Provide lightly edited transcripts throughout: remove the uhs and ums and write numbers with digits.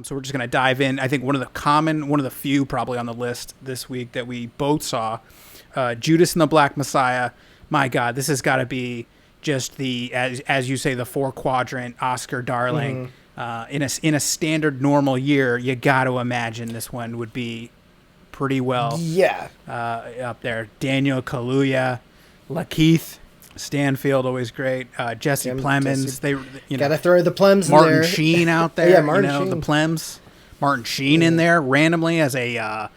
So we're just going to dive in. I think one of the few probably on the list this week that we both saw, Judas and the Black Messiah. My God, this has got to be just as you say, the 4-quadrant Oscar darling. In a standard normal year, you got to imagine this one would be pretty well up there. Daniel Kaluuya, Lakeith Stanfield, always great. Jesse Plemons. Gotta throw the Plems in there. Martin Sheen out there. Yeah, Martin Sheen. The Plems. Martin Sheen in there randomly as a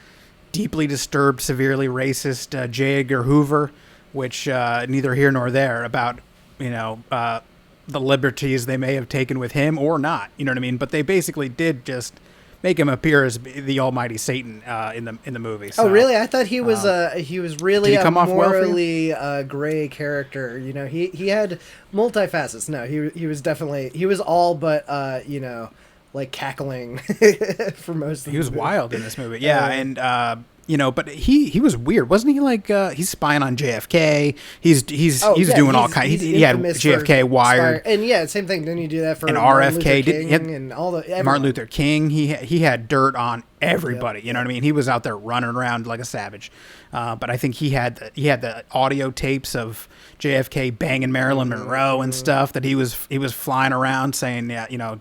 deeply disturbed, severely racist J. Edgar Hoover, which neither here nor there about the liberties they may have taken with him or not. You know what I mean? But they basically did just make him appear as the almighty Satan in the movie. So, oh, really? I thought he was really a morally gray character. He had multifacets. No, he was all but like cackling for most of the movie. He was wild in this movie. Yeah, and but he was weird, wasn't he? Like he's spying on JFK. He's doing all kinds. He had JFK wired, and same thing. Didn't he do that for and Martin RFK? Luther King and all the Martin Luther King. He had dirt on everybody. You know what I mean? He was out there running around like a savage. But I think he had the audio tapes of JFK banging Marilyn Monroe and stuff that he was flying around saying,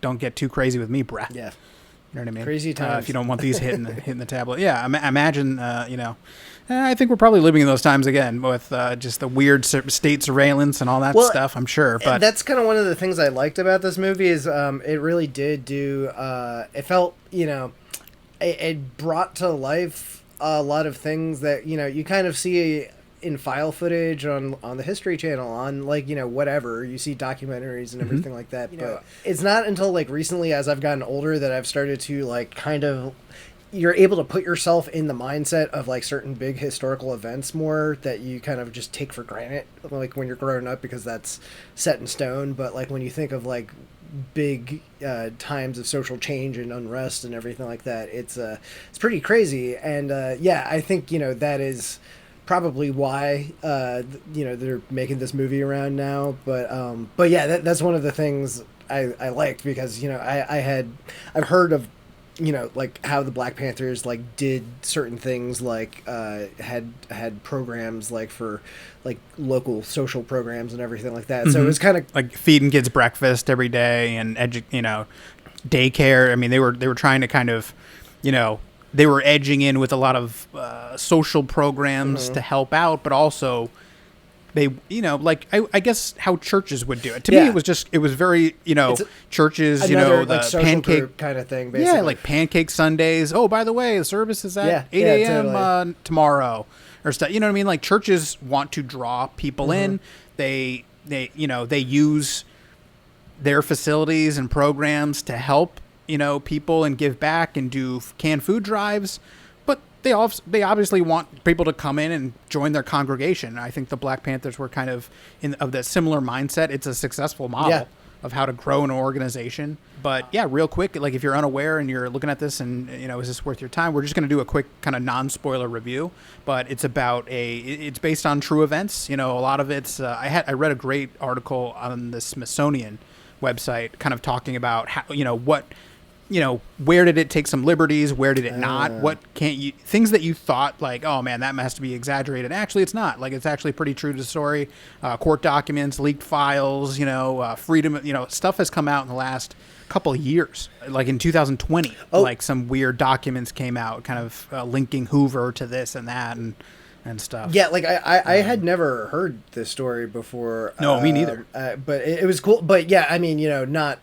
don't get too crazy with me, bruh. Yeah. You know what I mean? Crazy times. If you don't want these hitting the tablet. Yeah, imagine, I think we're probably living in those times again with just the weird state surveillance and all that stuff, I'm sure. But that's kind of one of the things I liked about this movie is it really did do, it felt, it brought to life a lot of things that, you kind of see in file footage on the History Channel, on whatever you see documentaries and everything like that. But it's not until recently, as I've gotten older, that I've started to kind of, you're able to put yourself in the mindset of certain big historical events more that you kind of just take for granted when you're growing up, because that's set in stone. But when you think of big times of social change and unrest and everything like that, it's pretty crazy. And I think that is probably why they're making this movie around now, but yeah, that's one of the things I liked, because I've heard of how the Black Panthers did certain things, had programs for local social programs and everything like that. So it was kind of like feeding kids breakfast every day and daycare. I mean, they were trying to kind of they were edging in with a lot of social programs to help out, but also they, I guess how churches would do it. To me, it was very, churches, the pancake kind of thing, basically. Yeah, like pancake Sundays. Oh, by the way, the service is at 8 a.m. Totally. Tomorrow or stuff. You know what I mean? Like churches want to draw people in. They use their facilities and programs to help people and give back and do canned food drives, but they obviously want people to come in and join their congregation. I think the Black Panthers were kind of of that similar mindset. It's a successful model of how to grow an organization. But yeah, real quick, if you're unaware and you're looking at this and is this worth your time, we're just going to do a quick kind of non-spoiler review. But it's it's based on true events. A lot of it's I read a great article on the Smithsonian website, kind of talking about how where did it take some liberties? Where did it not? What can't you... Things that you thought, oh, man, that has to be exaggerated. Actually, it's not. It's actually pretty true to the story. Court documents, leaked files, freedom... stuff has come out in the last couple of years. In 2020, some weird documents came out kind of linking Hoover to this and that and stuff. Yeah, I had never heard this story before. No, me neither. But it was cool. But yeah, I mean, not...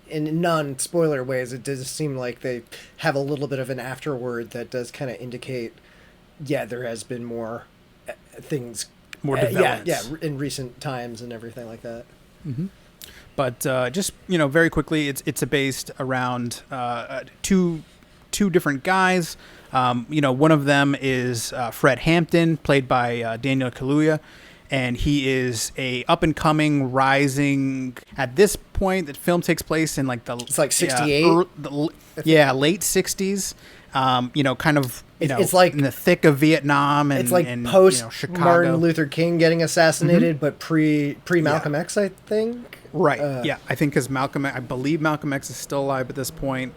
in non-spoiler ways, it does seem like they have a little bit of an afterword that does kind of indicate, there has been more things, more developments, in recent times and everything like that. Mm-hmm. But just very quickly, it's based around two different guys. One of them is Fred Hampton, played by Daniel Kaluuya. And he is a up-and-coming, rising... At this point, the film takes place in It's 68? Late 60s. Kind of, it's in the thick of Vietnam. And, it's post Chicago. Martin Luther King getting assassinated, but pre-Malcolm X, I think. Right, I think because I believe Malcolm X is still alive at this point.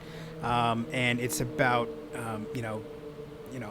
and it's about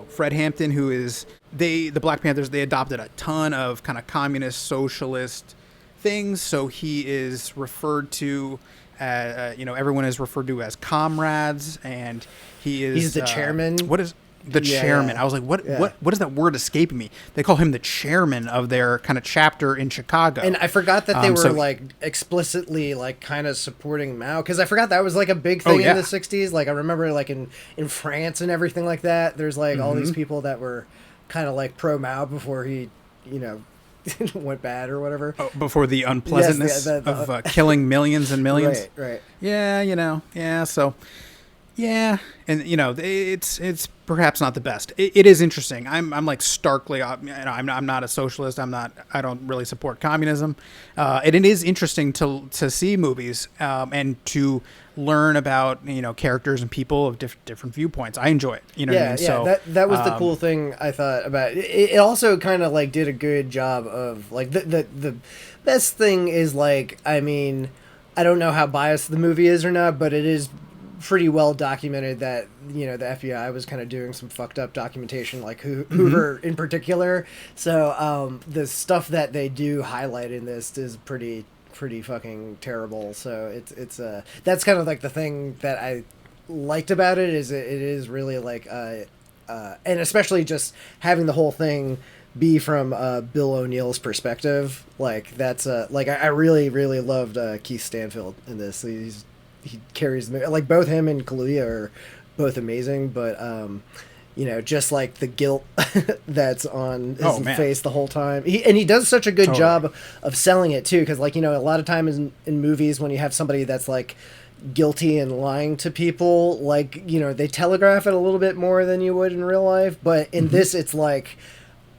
Fred Hampton, who is the Black Panthers. They adopted a ton of kind of communist, socialist things, so he is referred to. Everyone is referred to as comrades, and he's the chairman. What is the chairman? I was like, what is that word escaping me? They call him the chairman of their kind of chapter in Chicago. And I forgot that they were like explicitly like kind of supporting Mao, because I forgot that was like a big thing in the 60s. Like I remember like in France and everything like that, there's like all these people that were kind of like pro Mao before he, went bad or whatever. Oh, before the unpleasantness of killing millions and millions. Right. Yeah, so... Yeah, and it's perhaps not the best. It is interesting. I'm like starkly. I'm not a socialist. I don't really support communism. And it is interesting to see movies and to learn about characters and people of different viewpoints. I enjoy it. You know what I mean? So that was the cool thing I thought about it. It also kind of like did a good job of like the best thing is like, I mean, I don't know how biased the movie is or not, but it is pretty well documented that the FBI was kind of doing some fucked up documentation, like Hoover in particular. So the stuff that they do highlight in this is pretty fucking terrible. So it's that's kind of like the thing that I liked about it, is it is really like and especially just having the whole thing be from Bill O'Neill's perspective. Like that's like I really loved Keith Stanfield in this. He carries the, like both him and Kaluuya are both amazing, but just like the guilt that's on his face the whole time. He does such a good job of selling it too, because like a lot of times in movies when you have somebody that's like guilty and lying to people, like they telegraph it a little bit more than you would in real life, but in this it's like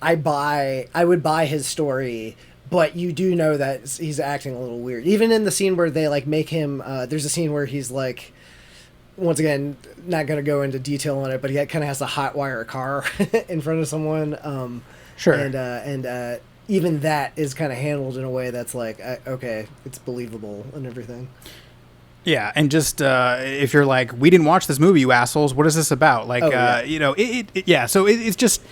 I would buy his story. But you do know that he's acting a little weird. Even in the scene where they like make him, there's a scene where he's like, once again, not going to go into detail on it, but he kind of has to hotwire a car in front of someone. Sure. And even that is kind of handled in a way that's like, okay, it's believable and everything. Yeah, and just if you're like, we didn't watch this movie, you assholes. What is this about? Like, So it's just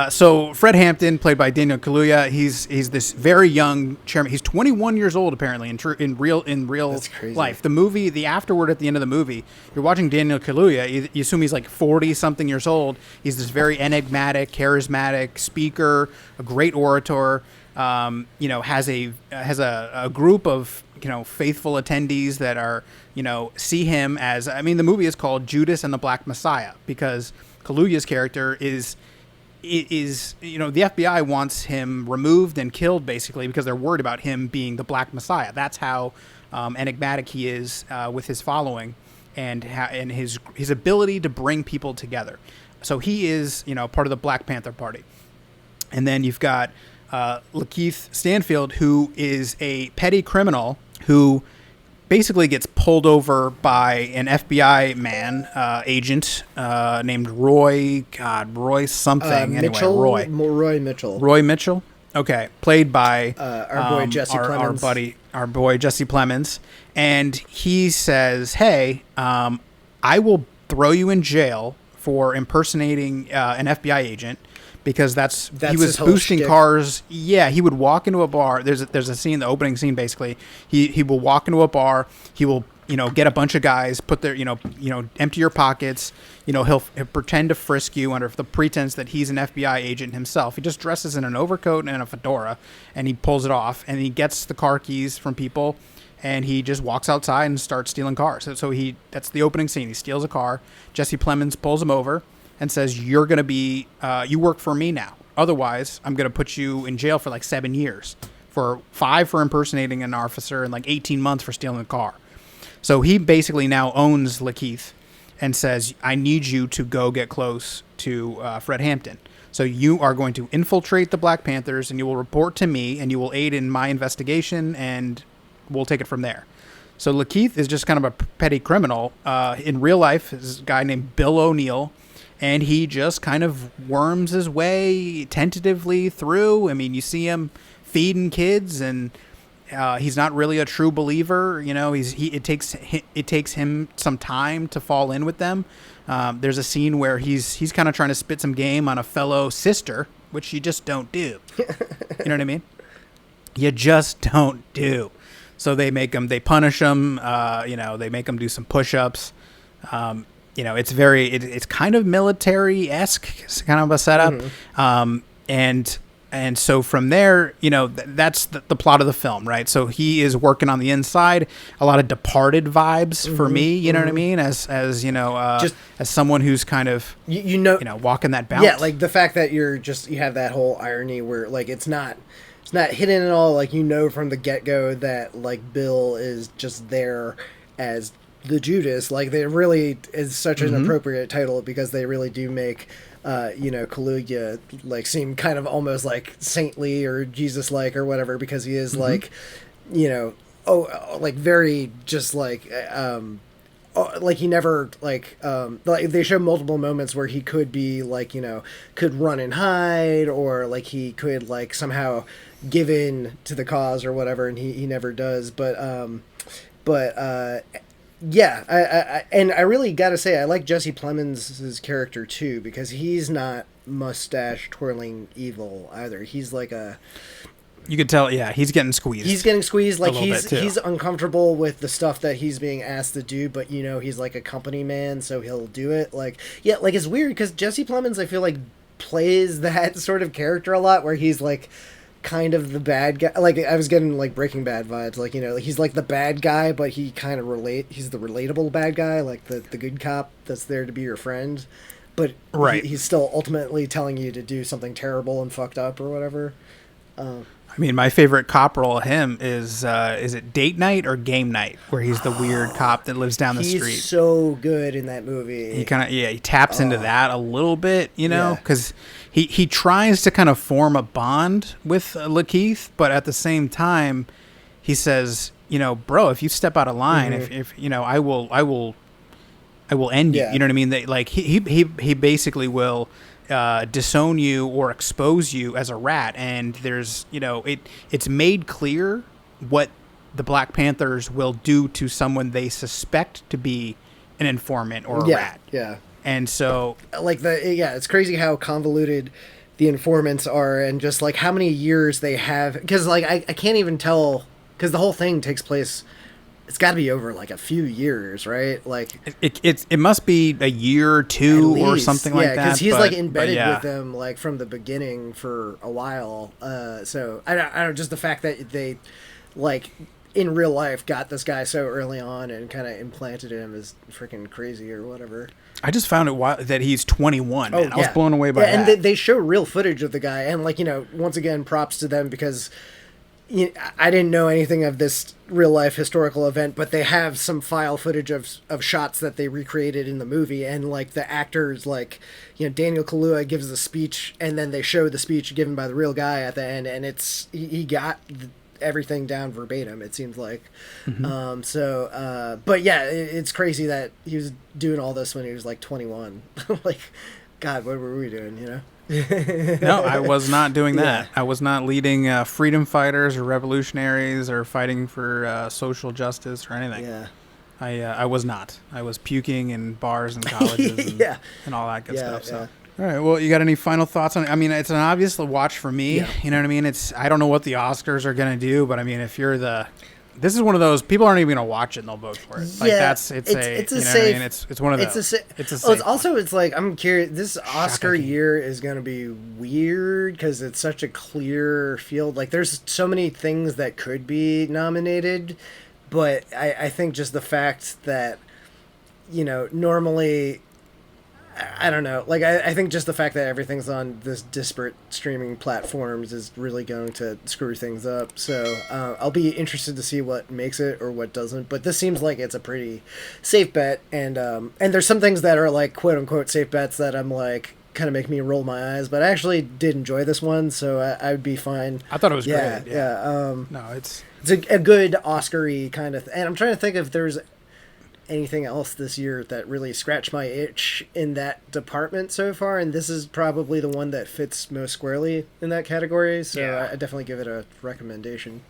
so Fred Hampton, played by Daniel Kaluuya, he's this very young chairman. He's 21 years old apparently in real life. The movie, the afterword at the end of the movie, you're watching Daniel Kaluuya. You assume he's like 40 something years old. He's this very enigmatic, charismatic speaker, a great orator. Has a group of faithful attendees that are see him as, I mean, the movie is called Judas and the Black Messiah because Kaluuya's character is the FBI wants him removed and killed basically because they're worried about him being the Black Messiah. That's how enigmatic he is with his following and his ability to bring people together. So he is part of the Black Panther Party, and then you've got Lakeith Stanfield, who is a petty criminal who basically gets pulled over by an FBI agent named Roy something. Mitchell, Roy Mitchell. Roy Mitchell. Okay, played by our boy Jesse Plemons. Our boy Jesse Plemons, and he says, "Hey, I will throw you in jail for impersonating an FBI agent." Because that's he was boosting cars. Yeah, he would walk into a bar. There's a scene, the opening scene basically. He will walk into a bar. He will get a bunch of guys, put their empty your pockets. He'll pretend to frisk you under the pretense that he's an FBI agent himself. He just dresses in an overcoat and a fedora, and he pulls it off, and he gets the car keys from people, and he just walks outside and starts stealing cars. So that's the opening scene. He steals a car. Jesse Plemons pulls him over and says, "You're going to be, you work for me now. Otherwise, I'm going to put you in jail for like 7 years, for 5 for impersonating an officer and like 18 months for stealing a car." So he basically now owns Lakeith and says, "I need you to go get close to Fred Hampton. So you are going to infiltrate the Black Panthers and you will report to me and you will aid in my investigation and we'll take it from there." So Lakeith is just kind of a petty criminal. In real life, is a guy named Bill O'Neill. And he just kind of worms his way tentatively through. I mean, you see him feeding kids and He's not really a true believer. It takes him some time to fall in with them. There's a scene where he's kind of trying to spit some game on a fellow sister, which you just don't do. You know what I mean? You just don't do. So they punish him. They make him do some push-ups. It's kind of military-esque, kind of a setup. And so from there, that's the plot of the film, right? So he is working on the inside. A lot of Departed vibes for me, you know what I mean? As as someone who's kind of walking that balance. Yeah, like the fact that you have that whole irony where like it's not hidden at all. Like from the get-go that like Bill is just there as the Judas. Like they really is such an appropriate title because they really do make Kaluuya like seem kind of almost like saintly or Jesus-like or whatever, because he is like, like very just like he never like they show multiple moments where he could be like could run and hide, or like he could like somehow give in to the cause or whatever, and he never does. Yeah, I really gotta say I like Jesse Plemons' character too, because he's not mustache twirling evil either. He's like you could tell, yeah, he's getting squeezed. He's getting squeezed, like he's uncomfortable with the stuff that he's being asked to do, but he's like a company man, so he'll do it. Like it's weird because Jesse Plemons, I feel like, plays that sort of character a lot, where he's like kind of the bad guy. Like I was getting like Breaking Bad vibes, like he's like the bad guy, but he kind of he's the relatable bad guy, like the good cop that's there to be your friend, but he's still ultimately telling you to do something terrible and fucked up or whatever. I mean, my favorite cop role of him is it Date Night or Game Night, where he's the weird cop that lives down the street. He's so good in that movie. He kind of he taps into that a little bit, because he tries to kind of form a bond with Lakeith, but at the same time, he says, bro, if you step out of line, if I will end you. You know what I mean? He basically will disown you or expose you as a rat, and there's it's made clear what the Black Panthers will do to someone they suspect to be an informant or a rat. Yeah. And so it's crazy how convoluted the informants are, and just like how many years they have, because like I can't even tell, because the whole thing takes place, it's got to be over like a few years, right? Like it must be a year or two or something like that. Yeah, because he's like embedded with them like from the beginning for a while. So I don't just the fact that they like in real life got this guy so early on and kind of implanted him is freaking crazy or whatever. I just found it wild that he's 21. Man. I was blown away by that. And they show real footage of the guy, and like once again, props to them, because I didn't know anything of this real life historical event, but they have some file footage of shots that they recreated in the movie, and like the actors, like Daniel Kaluuya gives a speech, and then they show the speech given by the real guy at the end, and he got everything down verbatim, it seems like. But yeah, it's crazy that he was doing all this when he was like 21. Like, God, what were we doing, No, I was not doing that. I was not leading freedom fighters or revolutionaries or fighting for social justice or anything. I was not. I was puking in bars and colleges and all that good stuff. So. All right. Well, you got any final thoughts on it? I mean, it's an obvious watch for me. Yeah. You know what I mean? I don't know what the Oscars are going to do, but I mean, if you're this is one of those people aren't even going to watch it and they'll vote for it. Like it's one of those. It's like, I'm curious. This Oscar year is going to be weird because it's such a clear field. Like there's so many things that could be nominated, but I think just the fact that, normally, I don't know. Like, I think just the fact that everything's on this disparate streaming platforms is really going to screw things up. So I'll be interested to see what makes it or what doesn't. But this seems like it's a pretty safe bet. And there's some things that are like quote unquote safe bets that I'm like kind of make me roll my eyes. But I actually did enjoy this one, so I would be fine. I thought it was great. Yeah. No, it's a good Oscar-y kind of. And I'm trying to think if there's anything else this year that really scratched my itch in that department so far, and this is probably the one that fits most squarely in that category, so I definitely give it a recommendation.